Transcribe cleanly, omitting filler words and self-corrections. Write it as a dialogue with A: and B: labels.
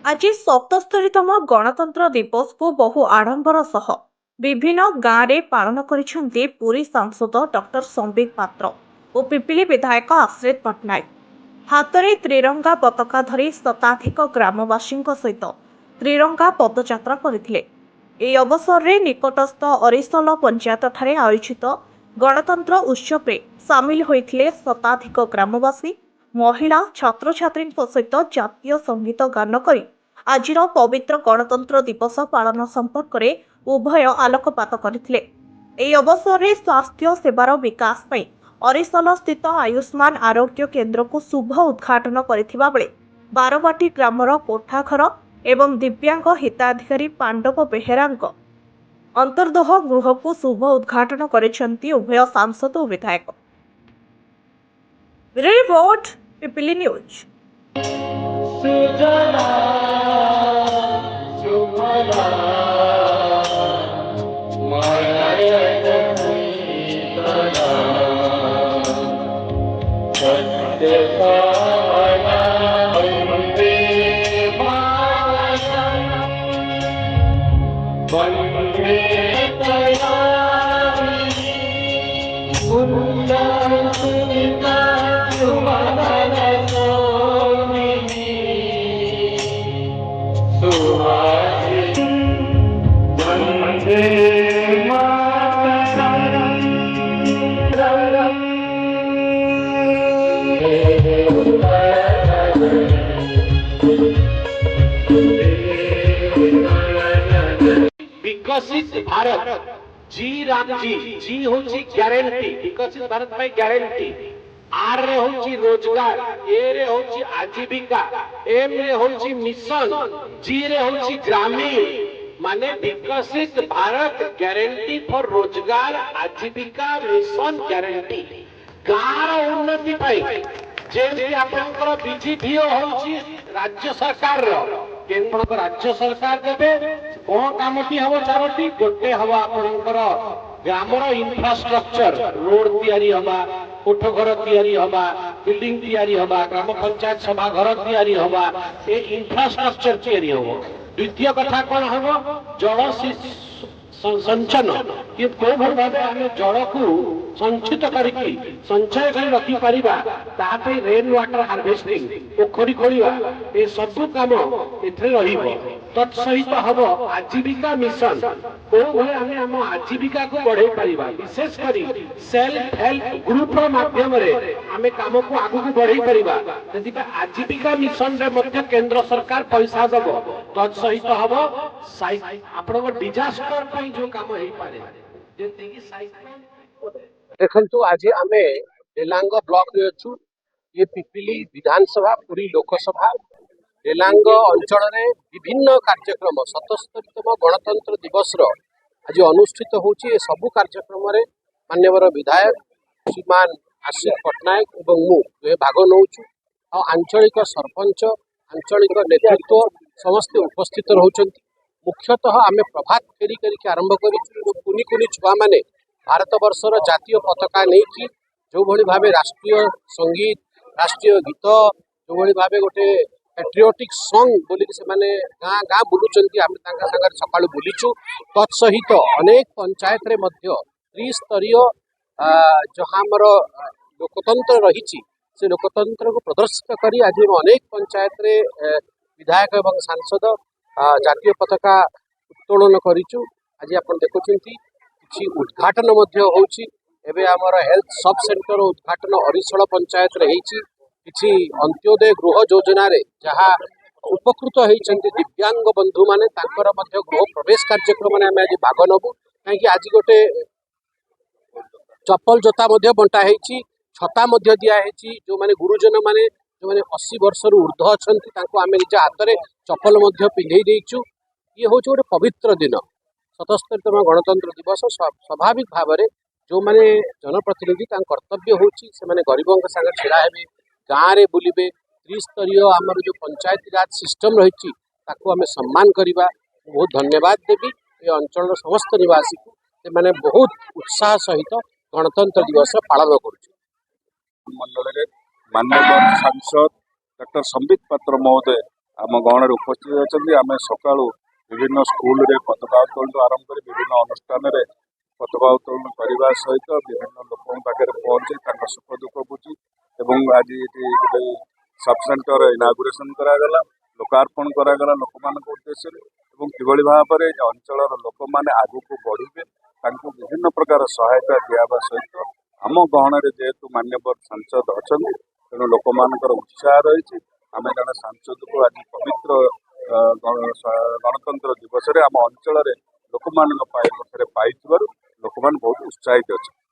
A: आज 77तम गणतंत्र दिवस को बहु आडंबर सह विभिन्न गाँव में पालन करिसेंती पुरी सांसद डॉक्टर संबित पात्र और पिपिली विधायक आश्रित पट्टनायक। हाथ में त्रिरंगा पताका धरी शताधिक ग्रामवासी सहित त्रिरंगा पदयात्रा करथिले। ଏହି ଅବସରରେ ନିକଟସ୍ଥ ଅରିସଲ ପଞ୍ଚାୟତଠାରେ ଆୟୋଜିତ ଗଣତନ୍ତ୍ର ଉତ୍ସବରେ ସାମିଲ ହୋଇଥିଲେ ଶତାଧିକ ଗ୍ରାମବାସୀ। ମହିଳା ଛାତ୍ରଛାତ୍ରୀଙ୍କ ସହିତ ଜାତୀୟ ସଙ୍ଗୀତ ଗାନ କରି ଆଜିର ପବିତ୍ର ଗଣତନ୍ତ୍ର ଦିବସ ପାଳନ ସମ୍ପର୍କରେ ଉଭୟ ଆଲୋକପାତ କରିଥିଲେ। ଏହି ଅବସରରେ ସ୍ୱାସ୍ଥ୍ୟ ସେବାର ବିକାଶ ପାଇଁ ଅରିସଲ ସ୍ଥିତ ଆୟୁଷ୍ମାନ ଆରୋଗ୍ୟ କେନ୍ଦ୍ରକୁ ଶୁଭ ଉଦ୍ଘାଟନ କରିଥିବା ବେଳେ ବାରବାଟୀ ଗ୍ରାମର କୋଠାଘର ଏବଂ ଦିବ୍ୟାଙ୍ଗ ହିତାଧିକାରୀ ପାଣ୍ଡବ ବେହେରାଙ୍କ ଅନ୍ତର୍ଦହ ଗୃହକୁ ଶୁଭ ଉଦ୍ଘାଟନ କରିଛନ୍ତି ଉଭୟ ସାଂସଦ ଓ ବିଧାୟକ। Report Pipili news.
B: विकसित भारत जी राम जी होची ग्यारंटी विकसित भारत में ग्यारंटी आर रे होची रोजगार ए रे होची आजीविका एम रे होची मिशन जी रे होची ग्रामीण माने विकसित भारत ग्यारंटी फॉर रोजगार आजीविका मिशन ग्यारंटी गाँव उन्नति पाई जे आपनकर बीजीपीओ होची राज्य सरकार रो केंद्र राज्य सरकार देबे कौन कामटी हम चारोटी गोटे हम आपनकर ग्रामर इंफ्रास्ट्रक्चर रोड तैयारी हवा कोठघर तैयारी हवा बिल्डिंग तैयारी हवा ग्राम पंचायत सभा घर तैयारी हवा ए इंफ्रास्ट्रक्चर तैयारी हो। द्वितीय कथा कौन हम जल संचन कि कोई भाव आम जल को संचित करके संचय कर रखी पारिबा तापे रेन वाटर हार्वेस्टिंग पोखरी खोलिबा ए सब काम एथरे रहिबो। तत्सहित हम आजीविका मिशन को भले आमे हम आजीविका को बढ़ाई पारिबा विशेष करी सेल्फ हेल्प ग्रुप रो माध्यम रे आमे काम को आगु को बढ़ाई पारिबा जदि आजीविका मिशन रे मध्य केंद्र सरकार पैसा दबो। तत्सहित हम आपन डिजास्टर पई जो काम हेई पारे जेते कि साइक्लोन देखंतु आज आमे डेलांग ब्लॉक रे अछु। ये पिपिली विधानसभा पुरी लोकसभा डेलांग अंचल रे विभिन्न कार्यक्रम 77तम गणतंत्र दिवस रो आज अनुष्ठित होची। ए सब कार्यक्रम रे माननीय विधायक श्रीमान आश्रित पट्टनायक एवं मु भाग नौचु आ आंचलिक सरपंच आंचलिक नेतृत्व समस्त उपस्थित रहउचंती। मुख्यतः आमे प्रभात फेरी करके आरंभ करिछु। कुनी कुनी छुआ माने भारत वर्षर जातीय पताका नहीं जो भली भावे राष्ट्रीय संगीत राष्ट्रीय गीत जो भली भावे गोटे पैट्रियोटिक सॉन्ग बोली से माने गाँ गाँ बुलुचंती आमे तांका संगर सकाळु बुलीचु। तत्सहित अनेक पंचायत रे मध्य त्रिस्तरीय जहाँ हमर लोकतंत्र रही से लोकतंत्र को प्रदर्शित करी आज अनेक पंचायत रे विधायक एवं सांसद जातीय पताका उत्तोलन करिचु। आज आपण देखुचंती किछि उद्घाटन मध्य होउची। एबे हमर हेल्थ सब सेंटर उद्घाटन अरिसळ पंचायत रे हेची। किछि अंत्योदय गृह योजना रे जहाँ उपकृत होइचंती दिव्यांग बंधु माने तांकर मध्य गृह प्रवेश कार्यक्रम ने हम आज भाग नबु काहे आज गोटे चप्पल जोता मध्य बंटा हेची छता मध्य दिया हेची। जो माने गुरुजन माने जो माने 80 वर्ष रु ऊर्ध्व अछंती तांको आमे निज हाथ रे चप्पल मध्य पिंधै देइछु। ये होची गोटे पवित्र दिन 77तम गणतंत्र दिवस। स्वाभाविक भाव में जो माने जनप्रतिनिधि कर्तव्य होची से माने गरीबों के संग छिड़ा हेबे गाँव रे बुलिबे त्रिस्तरीय आमर जो पंचायती राज सिस्टम रही ताकू आमे सम्मान करवा। बहुत धन्यवाद देवी ये अंचल समस्त निवासी को से माने बहुत उत्साह सहित गणतंत्र दिवस पालन करुछु।
C: मंडल माननीय सांसद डॉक्टर संबित पात्र महोदय आम गहन उपस्थित अच्छा आम सका विभिन्न स्कूल रे पताका उत्तोलन आरंभ कर विभिन्न अनुष्ठान पताका उत्तोलन करने सहित विभिन्न लोकों पाखे पहुंचे सुख दुख बुझी आज ये गोटे सब सेंटर इनागुरेसन करागला लोकार्पण करागला लोक उद्देश्य किभली भाव में अंचल लोक मैंने आगक बढ़े विभिन्न प्रकार सहायता दिया सहित आम गहन जेहेतु मान्यवर सांसद अच्छा तेणु लोक उत्साह रही आम जन सांसद को आज पवित्र गणतंत्र दिवस आम अंचल लोक पाई लोक बहुत उत्साहित अच्छा।